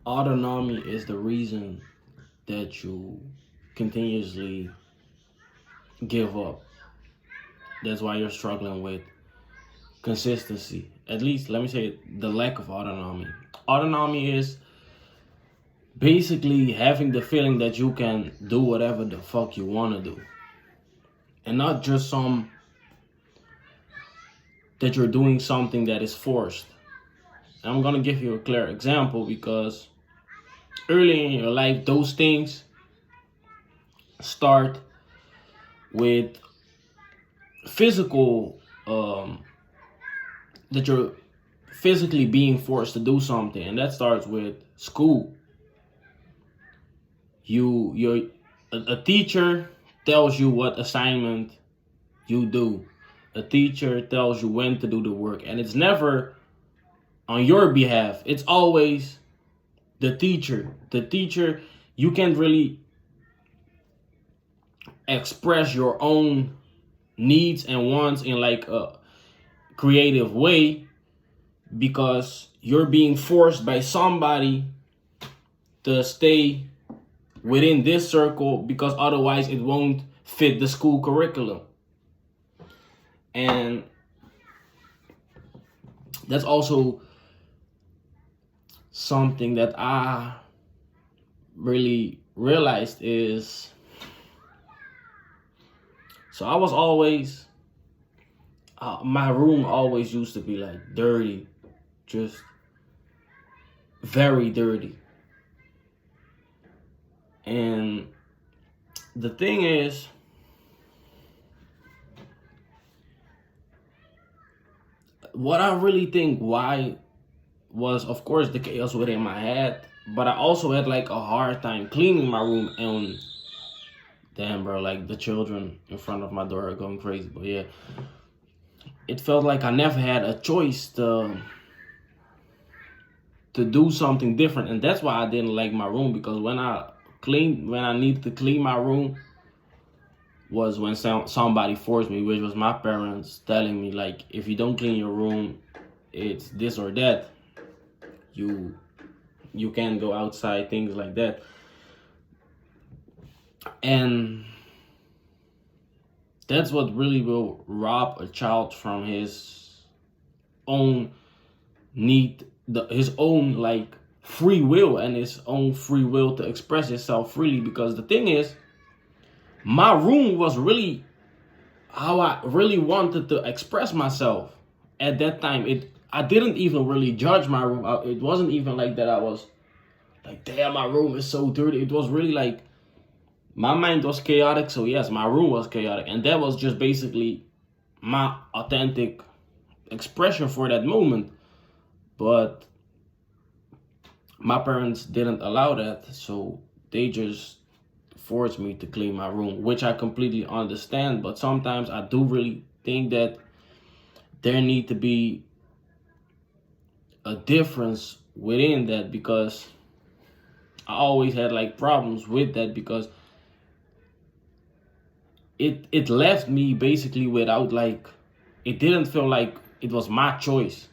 Autonomy is the reason that you continuously give up. That's why you're struggling with consistency. At least, let me say it, the lack of autonomy. Autonomy is basically having the feeling that you can do whatever the fuck you want to do. And not just that you're doing something that is forced. And I'm going to give you a clear example because early in your life, those things start with physical, that you're physically being forced to do something, and that starts with school. A teacher tells you what assignment you do. A teacher tells you when to do the work, and it's never on your behalf. It's always the teacher. The teacher, you can't really express your own needs and wants in like a creative way because you're being forced by somebody to stay within this circle because otherwise it won't fit the school curriculum. And that's also something that I really realized is, so I was always, my room always used to be like dirty, just very dirty. And the thing is, what I really think why was, of course, the chaos within my head, but I also had like a hard time cleaning my room. And damn, bro, like the children in front of my door are going crazy. But yeah, it felt like I never had a choice to do something different. And that's why I didn't like my room, because when I needed to clean my room was when somebody forced me, which was my parents telling me, like, if you don't clean your room, it's this or that. You can't go outside, things like that. And that's what really will rob a child from his own need, his own like free will, and his own free will to express himself freely. Because the thing is, my room was really how I really wanted to express myself at that time. I didn't even really judge my room. It wasn't even like that I was like, damn, my room is so dirty. It was really like, my mind was chaotic, so yes, my room was chaotic. And that was just basically my authentic expression for that moment. But my parents didn't allow that, so they just forced me to clean my room, which I completely understand. But sometimes I do really think that there need to be a difference within that, because I always had like problems with that, because it left me basically without like, it didn't feel like it was my choice.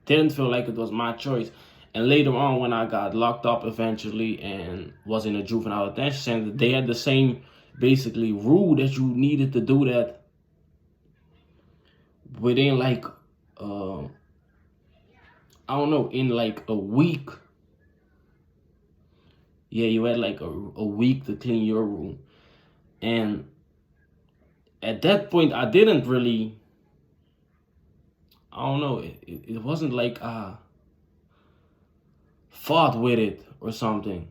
Didn't feel like it was my choice. And later on, when I got locked up eventually and was in a juvenile detention center, they had the same basically rule that you needed to do that within like, I don't know, in like a week. Yeah, you had like a week to clean your room. And at that point, I didn't really, I don't know, it wasn't like I fought with it or something.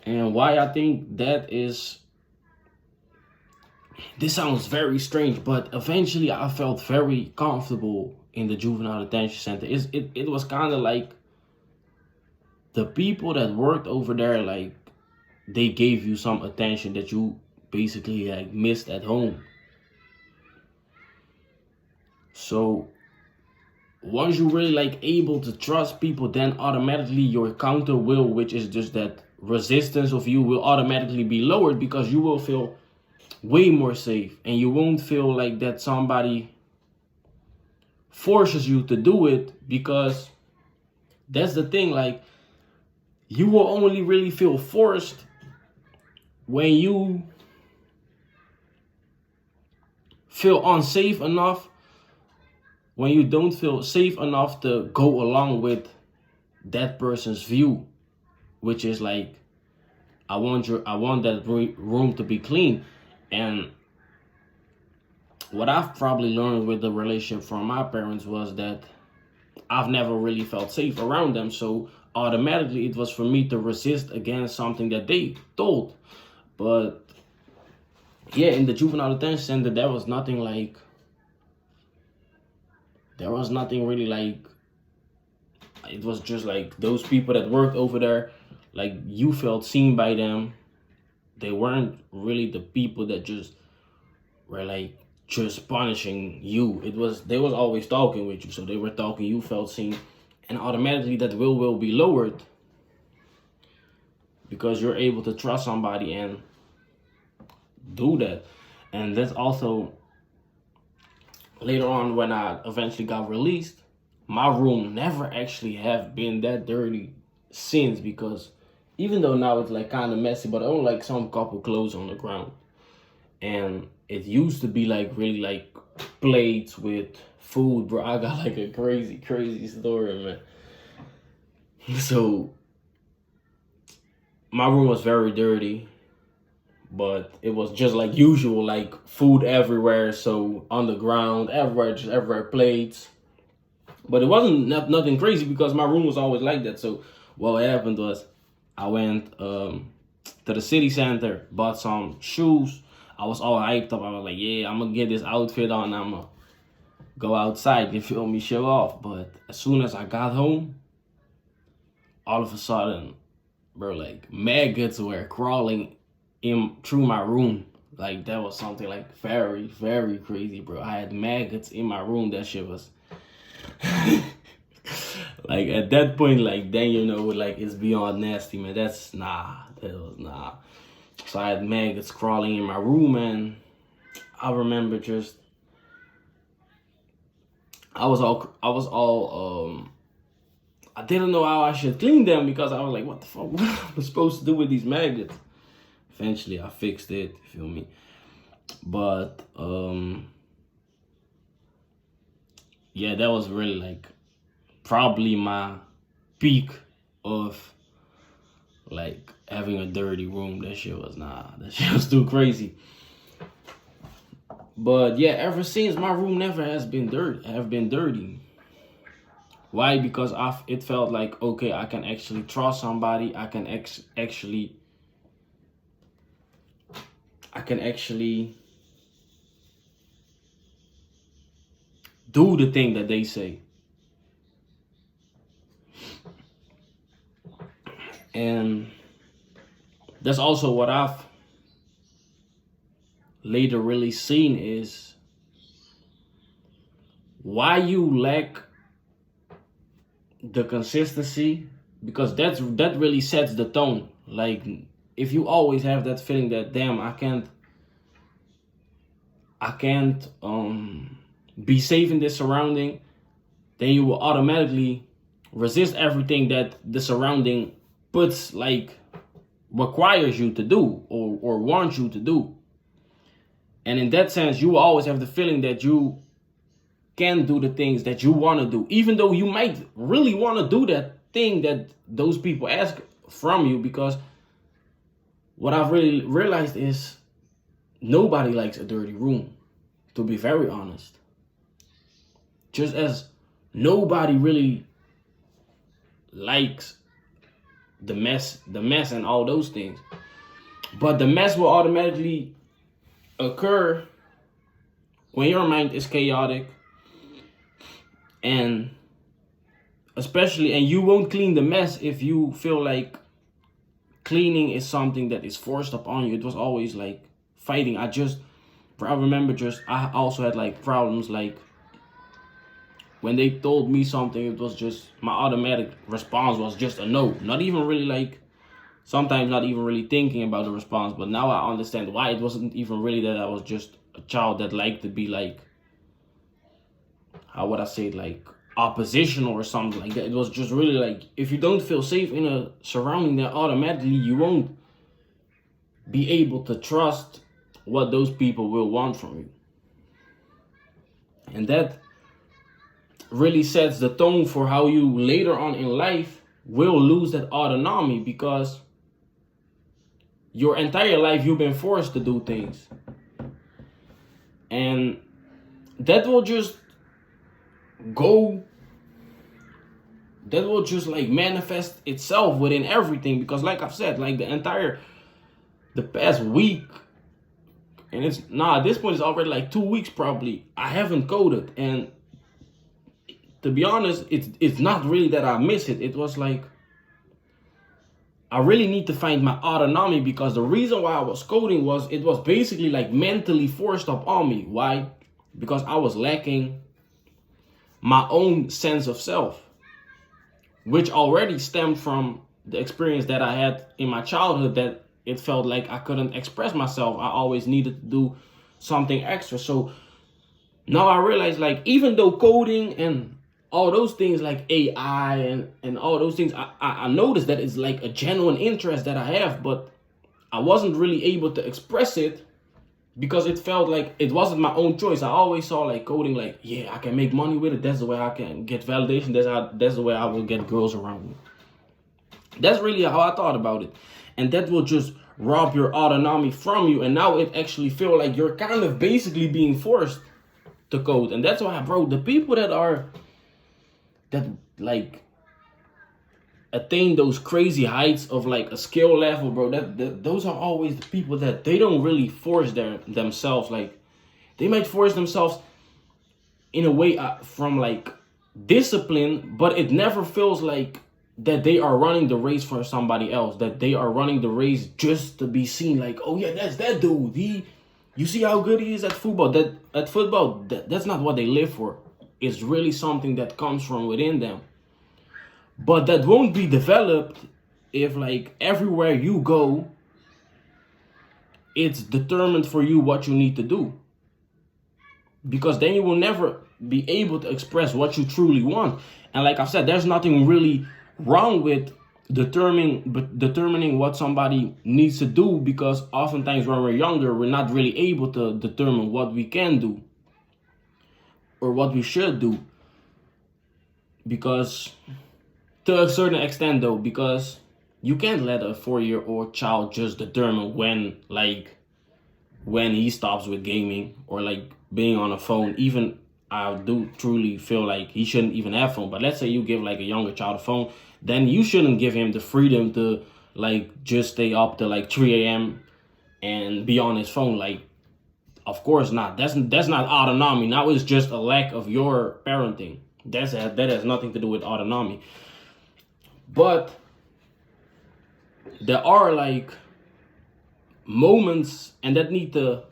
And why I think that is, this sounds very strange, but eventually I felt very comfortable in the juvenile detention center. It was kind of like the people that worked over there, like, they gave you some attention that you basically like missed at home. So once you really like able to trust people, then automatically your counter will, which is just that resistance of you, will automatically be lowered, because you will feel way more safe, and you won't feel like that somebody forces you to do it, because That's the thing. Like, you will only really feel forced when you feel unsafe enough, when you don't feel safe enough to go along with that person's view, which is like, I want that room to be clean. And what I've probably learned with the relationship from my parents was that I've never really felt safe around them. So automatically it was for me to resist against something that they told. But yeah, in the juvenile detention center, there was nothing really like, it was just like those people that worked over there, like, you felt seen by them. They weren't really the people that just were like just punishing you. They was always talking with you. So they were talking, you felt seen, and automatically that will be lowered because you're able to trust somebody and do that. And that's also later on when I eventually got released, my room never actually have been that dirty since, because even though now it's like kind of messy, but I only like some couple clothes on the ground. And it used to be like really like plates with food, bro. I got like a crazy story, man. So my room was very dirty, but it was just like usual, like food everywhere. So on the ground, everywhere, just everywhere, plates. But it wasn't nothing crazy because my room was always like that. So what happened was I went to the city center, bought some shoes. I was all hyped up. I was like, yeah, I'm going to get this outfit on. I'm going to go outside, you feel me, show off. But as soon as I got home, all of a sudden, bro, like maggots were crawling in through my room. Like, that was something like very crazy, bro. I had maggots in my room. That shit was like, at that point, like, then you know, like, it's beyond nasty, man. That was nah. So I had maggots crawling in my room, and I remember just I didn't know how I should clean them because I was like, what the fuck? What am I supposed to do with these maggots? Eventually I fixed it, you feel me? But yeah, that was really like probably my peak of like having a dirty room. That shit was too crazy. But yeah, ever since, my room never has been dirty. Why? Because it felt like, okay, I can actually trust somebody. I can actually do the thing that they say. And that's also what I've later really seen is why you lack the consistency, because that really sets the tone. Like, if you always have that feeling that, damn, I can't be safe in this surrounding, then you will automatically resist everything that the surrounding puts, like, requires you to do or wants you to do. And in that sense, you will always have the feeling that you can do the things that you want to do, even though you might really want to do that thing that those people ask from you. Because what I've really realized is nobody likes a dirty room, to be very honest. Just as nobody really likes the mess and all those things. But the mess will automatically occur when your mind is chaotic, and you won't clean the mess if you feel like cleaning is something that is forced upon you. It was always like fighting. I remember I also had like problems, like when they told me something, it was just my automatic response was just a no. Not even really like, sometimes not even really thinking about the response. But now I understand why. It wasn't even really that I was just a child that liked to be like, how would I say it, like opposition or something like that. It was just really like, if you don't feel safe in a surrounding, then automatically you won't be able to trust what those people will want from you. And that really sets the tone for how you later on in life will lose that autonomy, because your entire life you've been forced to do things. And that will just like manifest itself within everything. Because like I've said, like the past week, and at this point it's already like 2 weeks probably, I haven't coded. And to be honest, it's not really that I miss it. It was like, I really need to find my autonomy, because the reason why I was coding was, it was basically like mentally forced up on me. Why? Because I was lacking my own sense of self, which already stemmed from the experience that I had in my childhood, that it felt like I couldn't express myself. I always needed to do something extra. So now I realize, like, even though coding and all those things like AI and all those things, I noticed that it's like a genuine interest that I have, but I wasn't really able to express it because it felt like it wasn't my own choice. I always saw like coding like, yeah, I can make money with it. That's the way I can get validation. That's the way I will get girls around me. That's really how I thought about it. And that will just rob your autonomy from you. And now it actually feel like you're kind of basically being forced to code. And that's why, bro, the people that like attain those crazy heights of like a skill level, bro, those are always the people that they don't really force themselves. Like, they might force themselves in a way from like discipline, but it never feels like that they are running the race for somebody else, that they are running the race just to be seen. Like, oh yeah, that's that dude. You see how good he is at football. That's not what they live for. It's really something that comes from within them. But that won't be developed if, like, everywhere you go, it's determined for you what you need to do. Because then you will never be able to express what you truly want. And like I said, there's nothing really wrong with determining what somebody needs to do, because oftentimes when we're younger, we're not really able to determine what we can do or what we should do. Because to a certain extent though, because you can't let a 4-year-old child just determine when he stops with gaming or like being on a phone. Even I do truly feel like he shouldn't even have phone. But let's say you give like a younger child a phone, then you shouldn't give him the freedom to like just stay up to like 3 a.m. and be on his phone. Like, of course not. That's not autonomy. Now it's just a lack of your parenting. That has nothing to do with autonomy. But there are like moments, and that need to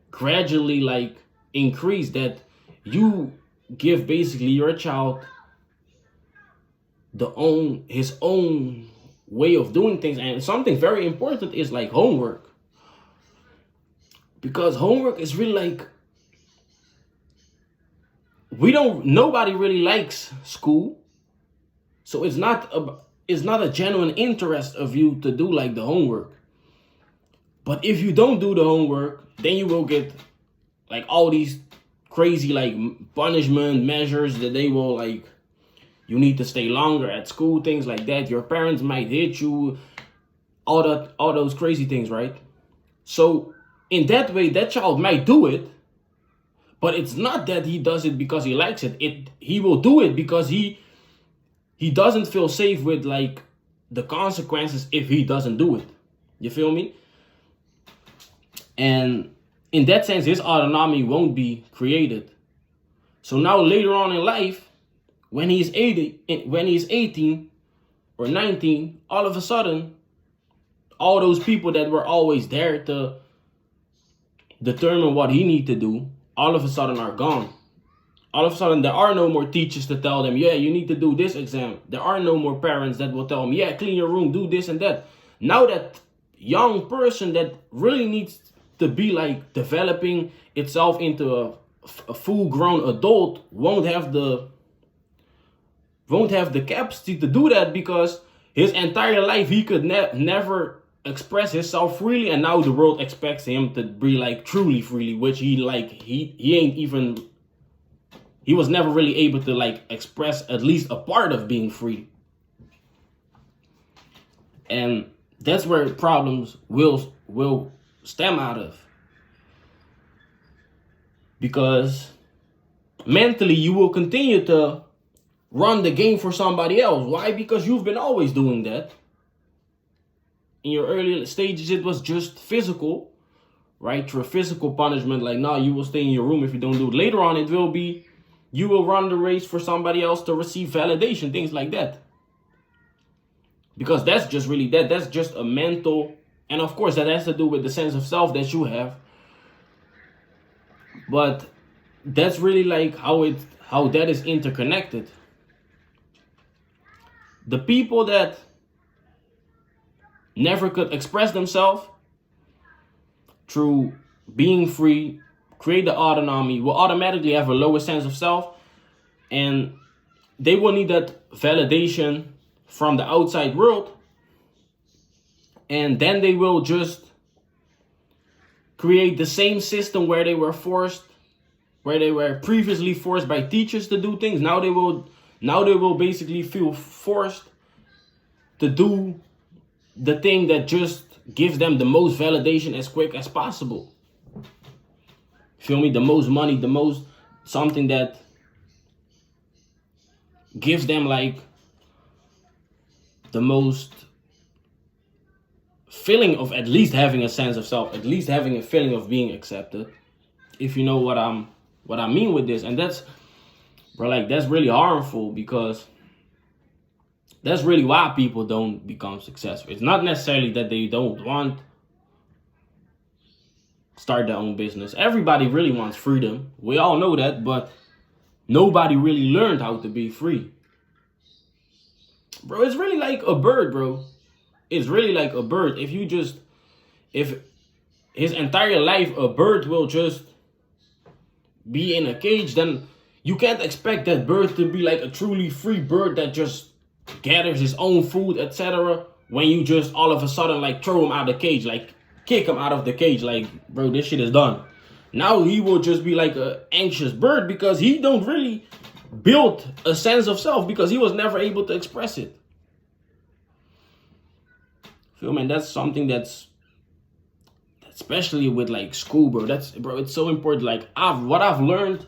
gradually like increase, that you give basically your child his own way of doing things. And something very important is like homework. Because homework is really like, nobody really likes school. So it's not a genuine interest of you to do like the homework. But if you don't do the homework, then you will get like all these crazy like punishment measures that they will like, you need to stay longer at school, things like that. Your parents might hit you, all those crazy things, right? So in that way, that child might do it, but it's not that he does it because he likes it. He will do it because he doesn't feel safe with like the consequences if he doesn't do it. You feel me? And in that sense, his autonomy won't be created. So now later on in life, when he's 18 or 19, all of a sudden, all those people that were always there to determine what he needs to do, all of a sudden are gone. All of a sudden, there are no more teachers to tell them, yeah, you need to do this exam. There are no more parents that will tell them, yeah, clean your room, do this and that. Now that young person that really needs to be like developing itself into a full-grown adult won't have the won't have the capacity to do that because his entire life he could never express himself freely, and now the world expects him to be like truly freely, which he ain't even, he was never really able to like express at least a part of being free. And that's where problems will stem out of. Because mentally you will continue to run the game for somebody else. Why? Because you've been always doing that. In your early stages, it was just physical, right? Through physical punishment, like, nah, you will stay in your room if you don't do it. Later on, it will be, you will run the race for somebody else to receive validation, things like that. Because that's just really that. That's just a mental, and of course, that has to do with the sense of self that you have. But that's really like how that is interconnected. The people that never could express themselves through being free, create the autonomy, will automatically have a lower sense of self, and they will need that validation from the outside world, and then they will just create the same system where they were previously forced by teachers to do things. Now they will basically feel forced to do the thing that just gives them the most validation as quick as possible. Feel me? The most money, the most, something that gives them like the most feeling of at least having a sense of self, at least having a feeling of being accepted. If you know what I mean with this. And that's, bro, like, that's really harmful, because that's really why people don't become successful. It's not necessarily that they don't want to start their own business. Everybody really wants freedom. We all know that, but nobody really learned how to be free. Bro, it's really like a bird, bro. It's really like a bird. If his entire life a bird will just be in a cage, then you can't expect that bird to be like a truly free bird that just gathers his own food, etc. When you just all of a sudden like throw him out of the cage, like kick him out of the cage, like, bro, this shit is done. Now he will just be like an anxious bird because he don't really build a sense of self, because he was never able to express it. Feel me? And that's something that's, especially with like school, bro. It's so important. Like what I've learned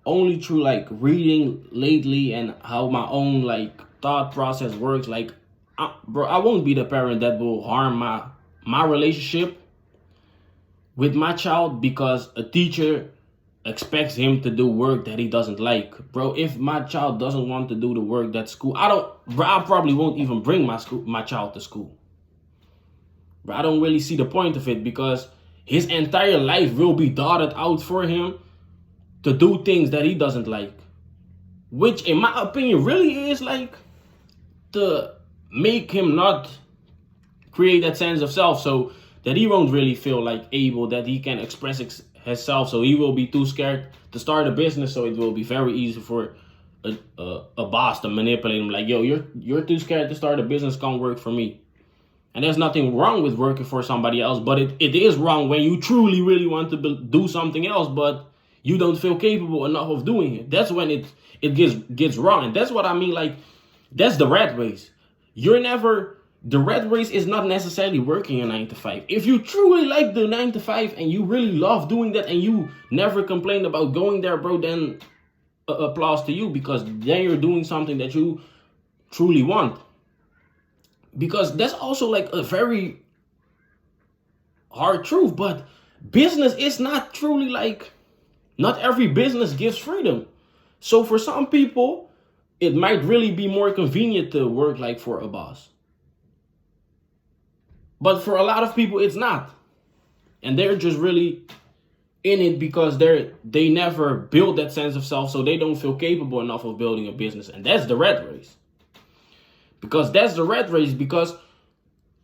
only through like reading lately and how my own like thought process works. Like, I won't be the parent that will harm my relationship with my child because a teacher expects him to do work that he doesn't like. Bro, if my child doesn't want to do the work that school, I probably won't even bring my child to school. But I don't really see the point of it, because his entire life will be dotted out for him to do things that he doesn't like. Which, in my opinion, really is like to make him not create that sense of self, so that he won't really feel like able, that he can express himself. So he will be too scared to start a business, so it will be very easy for a boss to manipulate him. Like, yo, you're too scared to start a business, come work for me. And there's nothing wrong with working for somebody else, but it is wrong when you truly, really want to do something else, but you don't feel capable enough of doing it. That's when it gets wrong. And that's what I mean, like, that's the rat race. The rat race is not necessarily working a 9 to 5. If you truly like the 9 to 5 and you really love doing that and you never complain about going there, bro, then applause to you, because then you're doing something that you truly want. Because that's also like a very hard truth, but business is not truly like, not every business gives freedom. So for some people, it might really be more convenient to work like for a boss. But for a lot of people, it's not. And they're just really in it because they never build that sense of self, so they don't feel capable enough of building a business. And that's the rat race. Because that's the rat race, because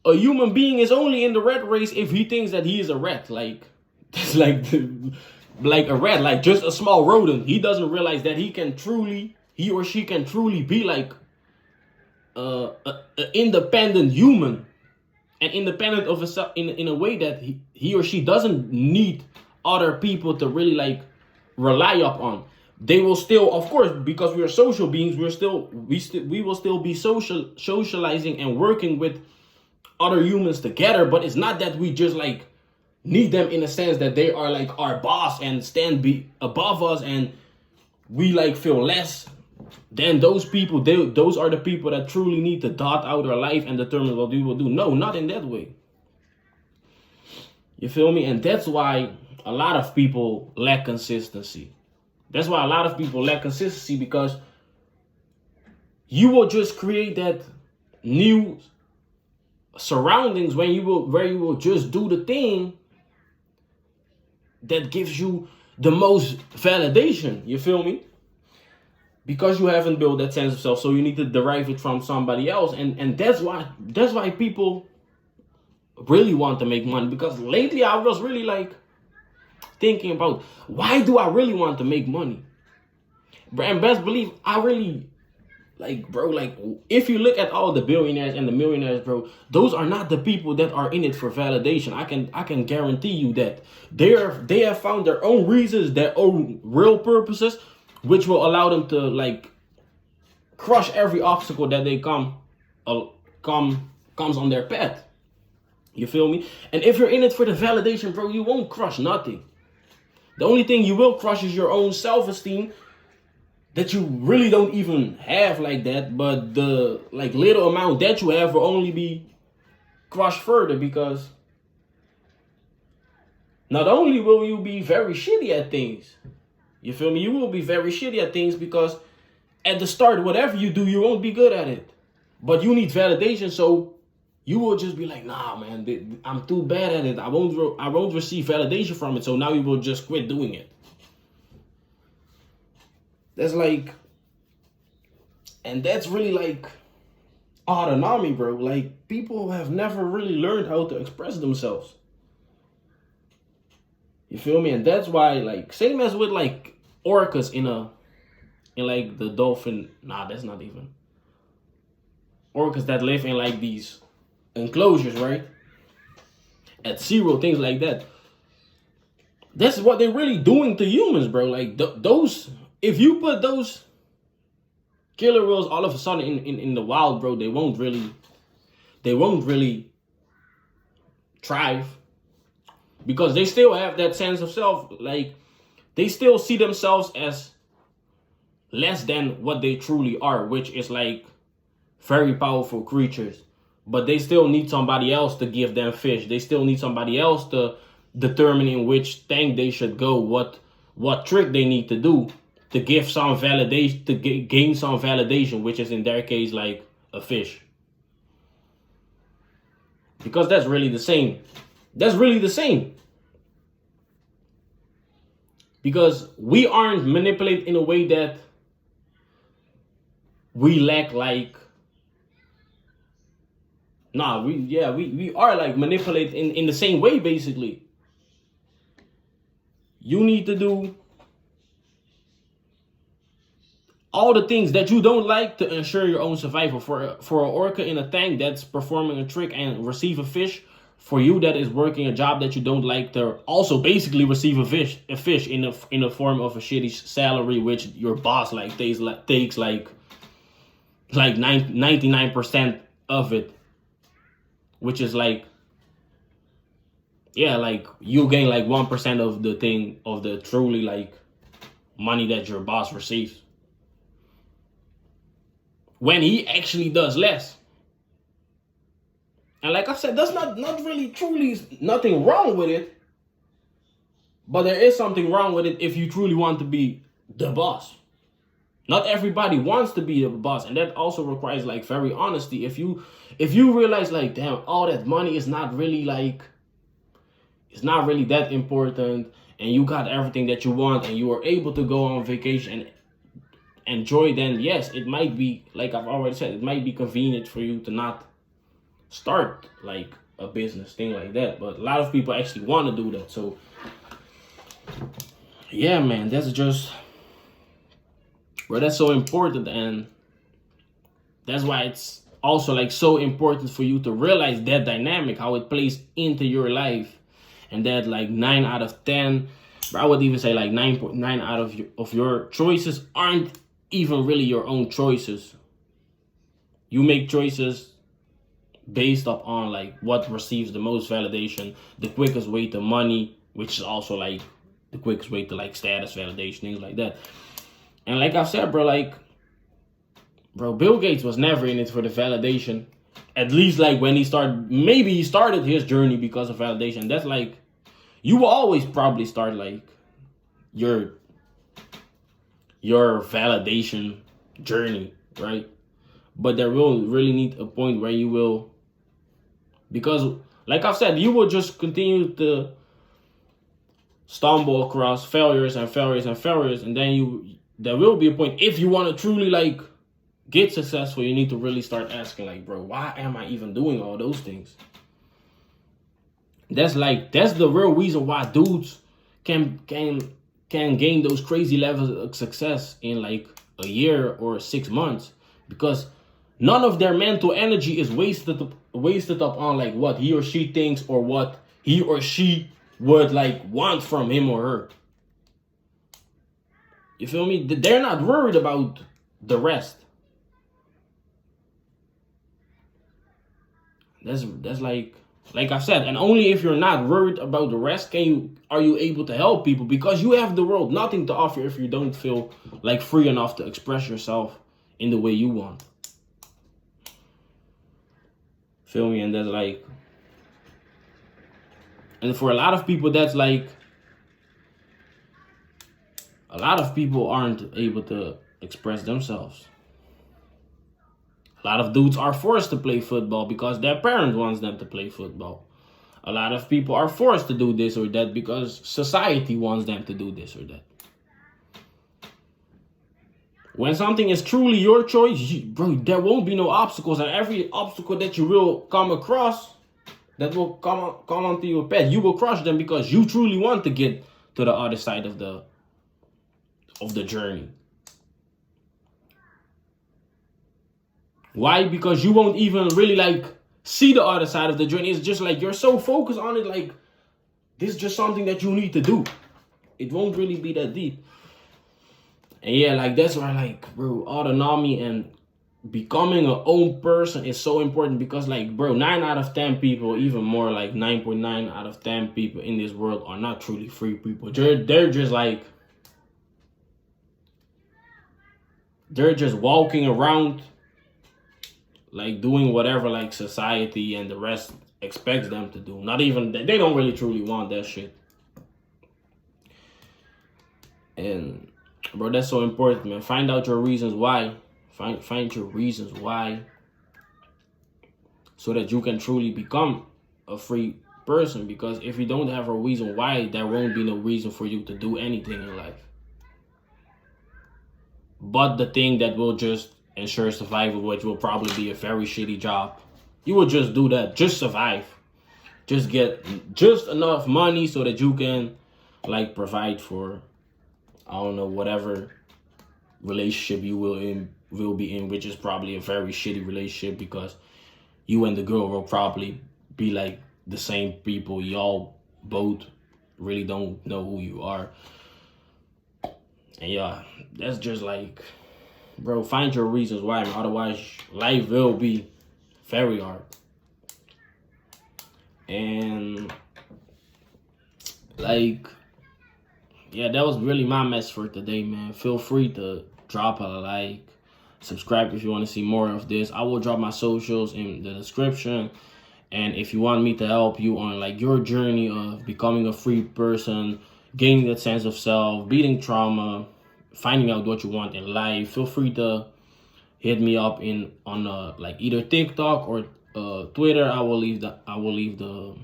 a human being is only in the rat race if he thinks that he is a rat. Like, like a rat, like just a small rodent. He doesn't realize that he can truly he or she can truly be like a independent human, and independent of itself in a way that he or she doesn't need other people to really like rely upon. They will still, of course, because we are social beings, we will still be socializing and working with other humans together. But it's not that we just like need them in a sense that they are like our boss and stand above us, and we like feel less than those people. Those are the people that truly need to dot out our life and determine what we will do. No, not in that way. You feel me? And that's why a lot of people lack consistency. That's why a lot of people lack consistency, because you will just create that new surroundings where you will just do the thing that gives you the most validation. You feel me? Because you haven't built that sense of self, so you need to derive it from somebody else. And that's why people really want to make money. Because lately I was really like thinking about, why do I really want to make money? And best believe, I really like, bro, like if you look at all the billionaires and the millionaires, bro, those are not the people that are in it for validation. I can guarantee you that they have found their own reasons, their own real purposes, which will allow them to like crush every obstacle that they comes on their path. You feel me? And if you're in it for the validation, bro, you won't crush nothing. The only thing you will crush is your own self-esteem, that you really don't even have like that. But the like little amount that you have will only be crushed further, because not only will you be very shitty at things, you feel me? You will be very shitty at things, because at the start, whatever you do, you won't be good at it. But you need validation, so you will just be like, nah, man, I'm too bad at it. I won't receive validation from it. So now you will just quit doing it. That's like, and that's really like autonomy, bro. Like, people have never really learned how to express themselves. You feel me? And that's why, like, same as with like orcas in like the dolphin. Nah, that's not even. Orcas that live in like these enclosures, right? At SeaWorld, things like that. That's what they're really doing to humans, bro. Like those, if you put those killer whales all of a sudden in the wild, bro, they won't really thrive, because they still have that sense of self. Like, they still see themselves as less than what they truly are, which is like very powerful creatures. But they still need somebody else to give them fish. They still need somebody else to determine in which tank they should go, what trick they need to do to give some validation, to gain some validation, which is in their case like a fish. Because that's really the same. That's really the same. Because we aren't manipulated in a way that we lack like, nah, we are like manipulated in the same way, basically. You need to do all the things that you don't like to ensure your own survival. For an orca in a tank that's performing a trick and receive a fish, for you that is working a job that you don't like to also basically receive a fish in the form of a shitty salary, which your boss like takes like 99% of it, which is like, yeah, like you gain like 1% of the thing, of the truly like money that your boss receives, when he actually does less. And like I said, that's not really truly nothing wrong with it, but there is something wrong with it if you truly want to be the boss. Not everybody wants to be the boss, and that also requires like very honesty. If you realize like, damn, all that money is not really like, it's not really that important, and you got everything that you want, and you are able to go on vacation and enjoy, then yes, it might be, like I've already said, it might be convenient for you to not start like a business thing like that. But a lot of people actually want to do that. So yeah, man, that's just Bro, that's so important, and that's why it's also like so important for you to realize that dynamic, how it plays into your life, and that like 9 out of 10, bro, I would even say like 9.9 out of your choices aren't even really your own choices. You make choices based upon like what receives the most validation, the quickest way to money, which is also like the quickest way to like status validation, things like that. And like I said, bro, Bill Gates was never in it for the validation. At least like when he started, maybe he started his journey because of validation. That's like, you will always probably start like your validation journey, right? But there will really need a point where you will, because like I've said, you will just continue to stumble across failures and failures and failures, and then there will be a point, if you want to truly like get successful, you need to really start asking like, bro, why am I even doing all those things? That's the real reason why dudes can gain those crazy levels of success in like a year or 6 months, because none of their mental energy is wasted up on like what he or she thinks or what he or she would like want from him or her. You feel me? They're not worried about the rest. That's like I said, and only if you're not worried about the rest are you able to help people, because you have the world nothing to offer if you don't feel like free enough to express yourself in the way you want. Feel me? And that's like, and for a lot of people, that's like, a lot of people aren't able to express themselves. A lot of dudes are forced to play football because their parent wants them to play football. A lot of people are forced to do this or that because society wants them to do this or that. When something is truly your choice, bro, there won't be no obstacles, and every obstacle that you will come across, that will come onto your path, you will crush them because you truly want to get to the other side of the journey. Why? Because you won't even really like see the other side of the journey. It's just like you're so focused on it, like this is just something that you need to do. It won't really be that deep. And yeah, like that's why, like, bro, autonomy and becoming a own person is so important, because like, bro, 9 out of 10 people, even more like 9.9 out of 10 people in this world are not truly free people. They're just like, they're just walking around like doing whatever like society and the rest expects them to do. Not even, they don't really truly want that shit. And bro, that's so important, man. Find out your reasons why. Find your reasons why, so that you can truly become a free person. Because if you don't have a reason why, there won't be no reason for you to do anything in life. But the thing that will just ensure survival, which will probably be a very shitty job. You will just do that, just survive. Just get just enough money so that you can like provide for, I don't know, whatever relationship you will be in, which is probably a very shitty relationship, because you and the girl will probably be like the same people. Y'all both really don't know who you are. And yeah, that's just like, bro, find your reasons why, man. Otherwise, life will be very hard. And like, yeah, that was really my message for today, man. Feel free to drop a like, subscribe if you want to see more of this. I will drop my socials in the description. And if you want me to help you on like your journey of becoming a free person, gaining that sense of self, beating trauma, finding out what you want in life, feel free to hit me up on like either TikTok or Twitter. I will leave the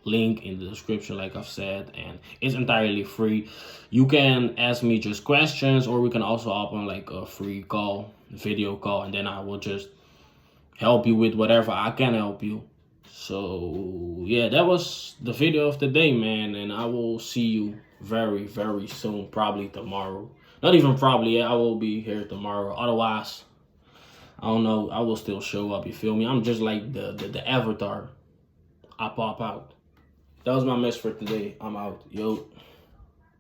link in the description, like I've said, and it's entirely free. You can ask me just questions, or we can also hop on like a free video call, and then I will just help you with whatever I can help you. So yeah, that was the video of the day, man, and I will see you very, very soon, probably tomorrow. Not even probably. Yeah, I will be here tomorrow. Otherwise, I don't know. I will still show up. You feel me? I'm just like the avatar. I pop out. That was my mess for today. I'm out. Yo.